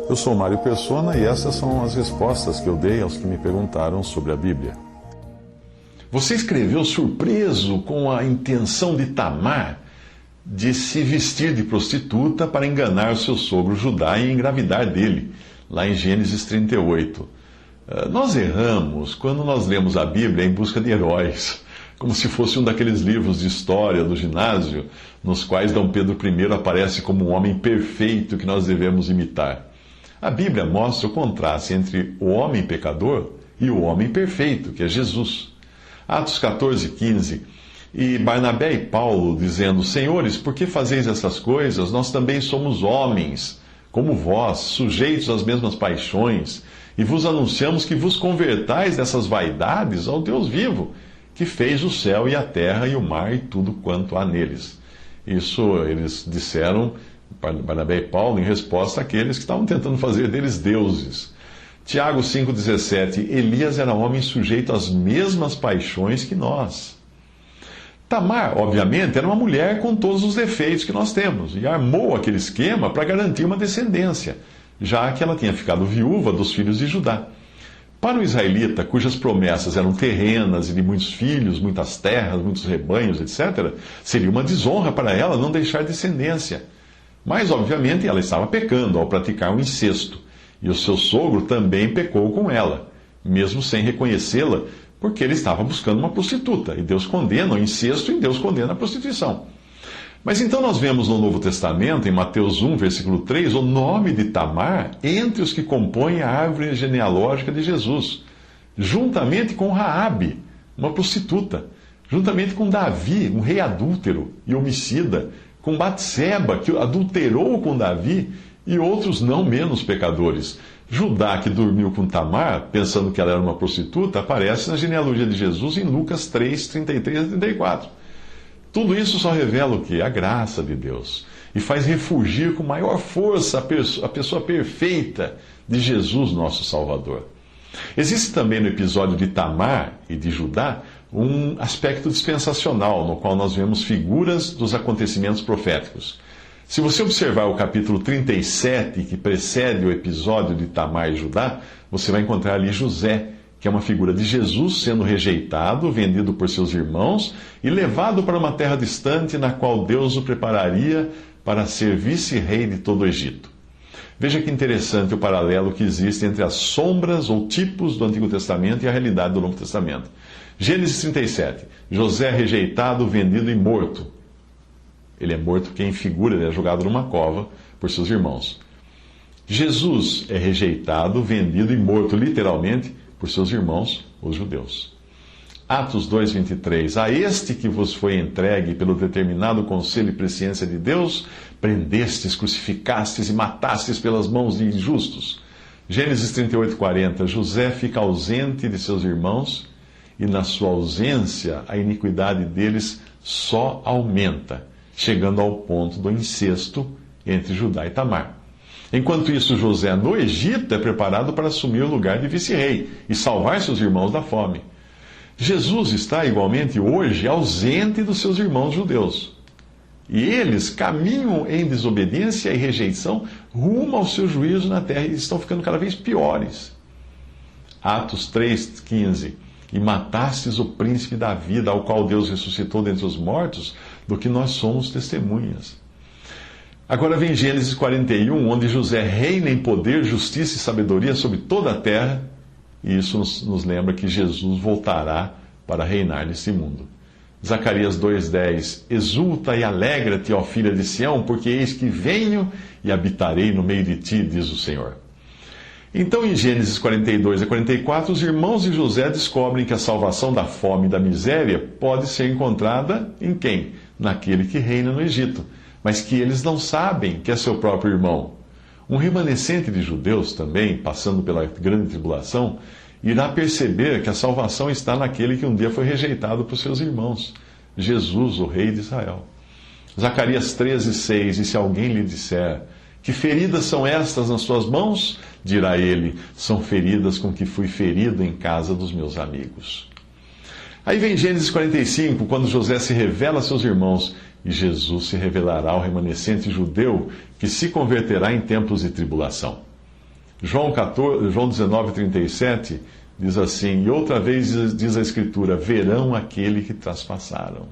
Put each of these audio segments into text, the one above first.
Eu sou Mário Persona e essas são as respostas que eu dei aos que me perguntaram sobre a Bíblia. Você escreveu surpreso com a intenção de Tamar de se vestir de prostituta para enganar o seu sogro Judá e engravidar dele, lá em Gênesis 38. Nós erramos quando nós lemos a Bíblia em busca de heróis, como se fosse um daqueles livros de história do ginásio, nos quais D. Pedro I aparece como um homem perfeito que nós devemos imitar. A Bíblia mostra o contraste entre o homem pecador e o homem perfeito, que é Jesus. Atos 14:15. E Barnabé e Paulo dizendo: Senhores, por que fazeis essas coisas? Nós também somos homens, como vós, sujeitos às mesmas paixões, e vos anunciamos que vos convertais dessas vaidades ao Deus vivo, que fez o céu e a terra e o mar e tudo quanto há neles. Isso eles disseram, Barnabé e Paulo, em resposta àqueles que estavam tentando fazer deles deuses. Tiago 5,17. Elias era homem sujeito às mesmas paixões que nós. Tamar, obviamente, era uma mulher com todos os defeitos que nós temos e armou aquele esquema para garantir uma descendência, já que ela tinha ficado viúva dos filhos de Judá. Para o israelita, cujas promessas eram terrenas e de muitos filhos, muitas terras, muitos rebanhos, etc., seria uma desonra para ela não deixar descendência. Mas, obviamente, ela estava pecando ao praticar um incesto, e o seu sogro também pecou com ela, mesmo sem reconhecê-la, porque ele estava buscando uma prostituta, e Deus condena o incesto e Deus condena a prostituição. Mas então nós vemos no Novo Testamento, em Mateus 1, versículo 3, o nome de Tamar entre os que compõem a árvore genealógica de Jesus, juntamente com Raabe, uma prostituta, juntamente com Davi, um rei adúltero e homicida, com Batseba, que adulterou com Davi, e outros não menos pecadores. Judá, que dormiu com Tamar, pensando que ela era uma prostituta, aparece na genealogia de Jesus em Lucas 3, 33 a 34. Tudo isso só revela o quê? A graça de Deus. E faz refugir com maior força a pessoa perfeita de Jesus, nosso Salvador. Existe também no episódio de Tamar e de Judá um aspecto dispensacional, no qual nós vemos figuras dos acontecimentos proféticos. Se você observar o capítulo 37, que precede o episódio de Tamar e Judá, você vai encontrar ali José, que é uma figura de Jesus sendo rejeitado, vendido por seus irmãos e levado para uma terra distante na qual Deus o prepararia para ser vice-rei de todo o Egito. Veja que interessante o paralelo que existe entre as sombras ou tipos do Antigo Testamento e a realidade do Novo Testamento. Gênesis 37. José é rejeitado, vendido e morto. Ele é morto porque em figura ele é jogado numa cova por seus irmãos. Jesus é rejeitado, vendido e morto literalmente por seus irmãos, os judeus. Atos 2:23. A este que vos foi entregue pelo determinado conselho e presciência de Deus, prendestes, crucificastes e matastes pelas mãos de injustos. Gênesis 38:40. José fica ausente de seus irmãos e na sua ausência a iniquidade deles só aumenta, chegando ao ponto do incesto entre Judá e Tamar. Enquanto isso, José, no Egito, é preparado para assumir o lugar de vice-rei e salvar seus irmãos da fome. Jesus está, igualmente, hoje ausente dos seus irmãos judeus. E eles caminham em desobediência e rejeição rumo ao seu juízo na terra e estão ficando cada vez piores. Atos 3:15. E matastes o príncipe da vida, ao qual Deus ressuscitou dentre os mortos, do que nós somos testemunhas. Agora vem Gênesis 41, onde José reina em poder, justiça e sabedoria sobre toda a terra, e isso nos lembra que Jesus voltará para reinar nesse mundo. Zacarias 2:10. Exulta e alegra-te, ó filha de Sião, porque eis que venho e habitarei no meio de ti, diz o Senhor. Então, em Gênesis 42 a 44, os irmãos de José descobrem que a salvação da fome e da miséria pode ser encontrada em quem? Naquele que reina no Egito, mas que eles não sabem que é seu próprio irmão. Um remanescente de judeus também, passando pela grande tribulação, irá perceber que a salvação está naquele que um dia foi rejeitado por seus irmãos, Jesus, o Rei de Israel. Zacarias 13:6. E se alguém lhe disser: que feridas são estas nas suas mãos? Dirá ele: são feridas com que fui ferido em casa dos meus amigos. Aí vem Gênesis 45, quando José se revela a seus irmãos e Jesus se revelará ao remanescente judeu que se converterá em tempos de tribulação. João 19:37 diz assim: e outra vez diz a Escritura, verão aquele que traspassaram.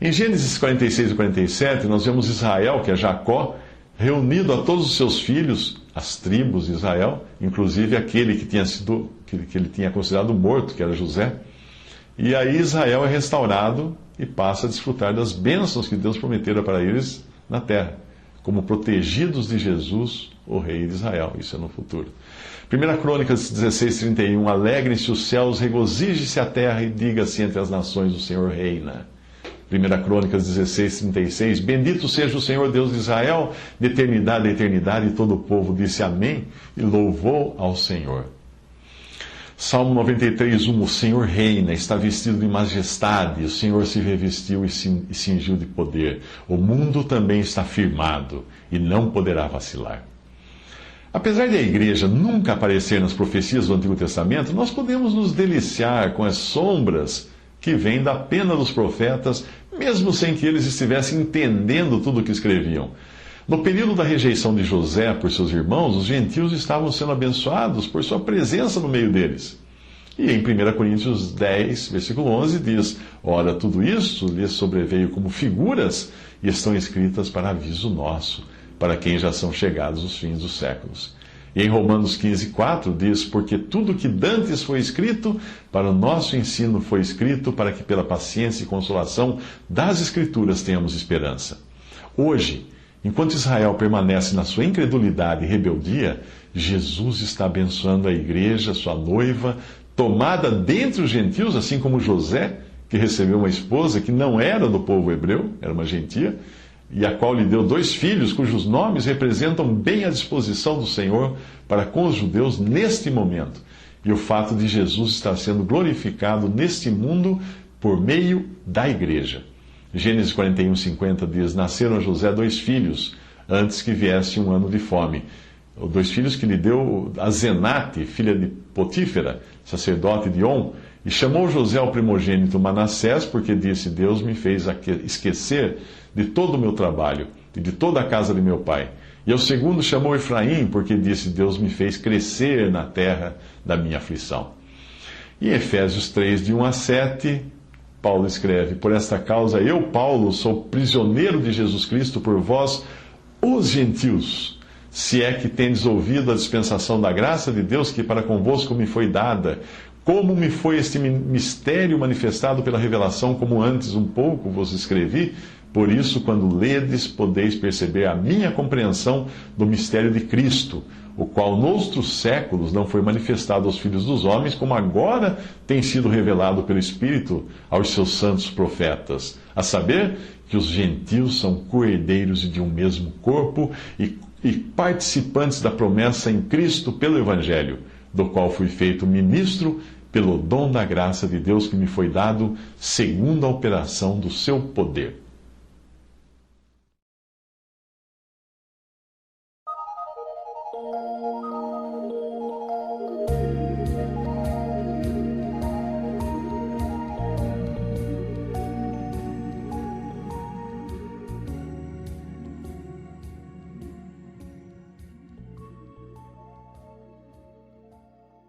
Em Gênesis 46 e 47, nós vemos Israel, que é Jacó, reunido a todos os seus filhos, as tribos de Israel, inclusive aquele que ele tinha considerado morto, que era José. E aí Israel é restaurado e passa a desfrutar das bênçãos que Deus prometera para eles na terra, como protegidos de Jesus, o rei de Israel. Isso é no futuro. 1 Crônicas 16:31, alegrem-se os céus, regozije-se a terra e diga-se entre as nações, o Senhor reina. 1 Crônicas 16:36, bendito seja o Senhor Deus de Israel, de eternidade a eternidade, e todo o povo disse amém, e louvou ao Senhor. Salmo 93:1, o Senhor reina, está vestido de majestade, o Senhor se revestiu e cingiu de poder. O mundo também está firmado, e não poderá vacilar. Apesar de a igreja nunca aparecer nas profecias do Antigo Testamento, nós podemos nos deliciar com as sombras que vêm da pena dos profetas, mesmo sem que eles estivessem entendendo tudo o que escreviam. No período da rejeição de José por seus irmãos, os gentios estavam sendo abençoados por sua presença no meio deles. E em 1 Coríntios 10, versículo 11, diz: ora, tudo isso lhes sobreveio como figuras e estão escritas para aviso nosso, para quem já são chegados os fins dos séculos. E em Romanos 15:4 diz: porque tudo que dantes foi escrito, para o nosso ensino foi escrito, para que pela paciência e consolação das Escrituras tenhamos esperança. Hoje, enquanto Israel permanece na sua incredulidade e rebeldia, Jesus está abençoando a igreja, sua noiva, tomada dentre os gentios, assim como José, que recebeu uma esposa que não era do povo hebreu, era uma gentia, e a qual lhe deu 2 filhos, cujos nomes representam bem a disposição do Senhor para com os judeus neste momento. E o fato de Jesus estar sendo glorificado neste mundo por meio da igreja. Gênesis 41:50 diz: nasceram a José 2 filhos, antes que viesse um ano de fome. 2 filhos que lhe deu a Zenate, filha de Potífera, sacerdote de On, e chamou José ao primogênito Manassés, porque disse: Deus me fez esquecer de todo o meu trabalho e de toda a casa de meu pai. E ao segundo chamou Efraim, porque disse: Deus me fez crescer na terra da minha aflição. E em Efésios 3, de 1-7, Paulo escreve: por esta causa eu, Paulo, sou prisioneiro de Jesus Cristo por vós, os gentios, se é que tendes ouvido a dispensação da graça de Deus que para convosco me foi dada, como me foi este mistério manifestado pela revelação, como antes um pouco vos escrevi. Por isso, quando ledes, podeis perceber a minha compreensão do mistério de Cristo, o qual noutros séculos não foi manifestado aos filhos dos homens, como agora tem sido revelado pelo Espírito aos seus santos profetas, a saber, que os gentios são coerdeiros de um mesmo corpo e participantes da promessa em Cristo pelo Evangelho, do qual fui feito ministro pelo dom da graça de Deus que me foi dado, segundo a operação do seu poder.